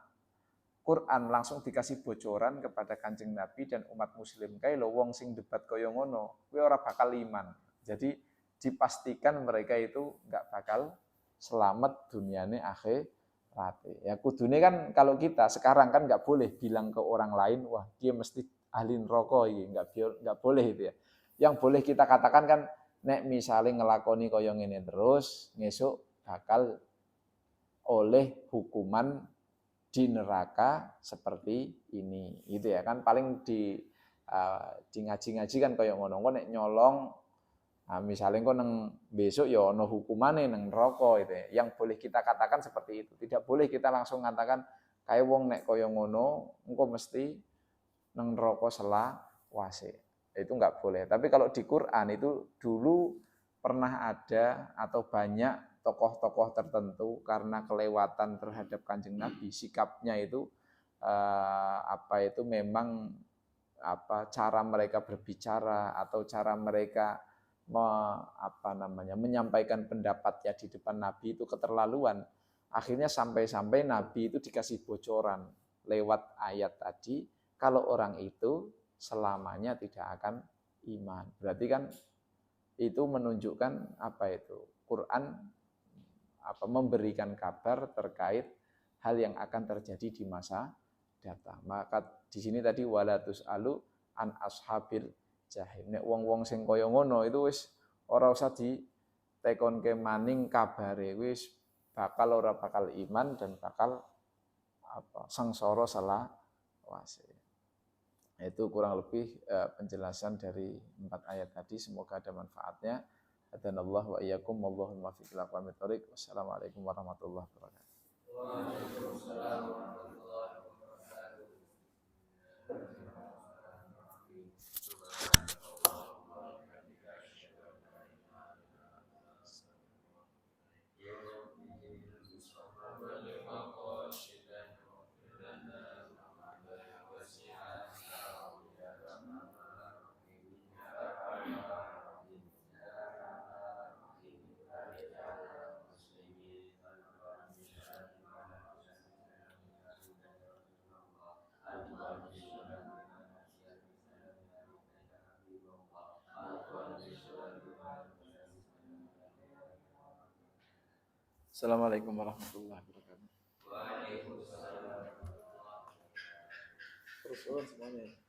A: Quran langsung dikasih bocoran kepada Kanjeng Nabi dan umat muslim. Kayak lo wong sing debat kaya ngono, kuwi ora bakal iman. Jadi dipastikan mereka itu enggak bakal selamat duniane akhirat. Ya kudune kan kalau kita sekarang kan enggak boleh bilang ke orang lain, wah dia mesti ahli neraka iki, enggak boleh itu ya. Yang boleh kita katakan kan nek misalnya ngelakoni kaya ngene terus, ngesuk bakal oleh hukuman di neraka seperti ini gitu ya kan paling di ngaji-ngaji kan kaya ngono kok nek nyolong misalnya kok nang besok ya ono hukumane nang neraka gitu ya. Yang boleh kita katakan seperti itu. Tidak boleh kita langsung mengatakan kaya wong nek kaya ngono engko mesti nang neraka selawase. Itu enggak boleh. Tapi kalau di Quran itu dulu pernah ada atau banyak tokoh-tokoh tertentu karena kelewatan terhadap Kanjeng Nabi sikapnya itu memang cara mereka berbicara atau cara mereka menyampaikan pendapatnya di depan Nabi itu keterlaluan. Akhirnya sampai-sampai Nabi itu dikasih bocoran lewat ayat tadi kalau orang itu selamanya tidak akan iman. Berarti kan itu menunjukkan Quran memberikan kabar terkait hal yang akan terjadi di masa datang. Maka di sini tadi walatus alu an ashabil jahim. Nek wong-wong sing kaya ngono itu wis ora usah ditekonke maning kabare, wis ora bakal iman dan bakal sangsara selawase. Itu kurang lebih penjelasan dari 4 ayat tadi. Semoga ada manfaatnya. Hadanallahu wa iyyakum wallahu muwaffiq ila aqwamit thoriq. Wassalamualaikum warahmatullahi wabarakatuh.
B: Waalaikumsalam warahmatullahi wabarakatuh.
A: Assalamualaikum warahmatullahi wabarakatuh.
B: Waalaikumsalam.
A: Terus semuanya.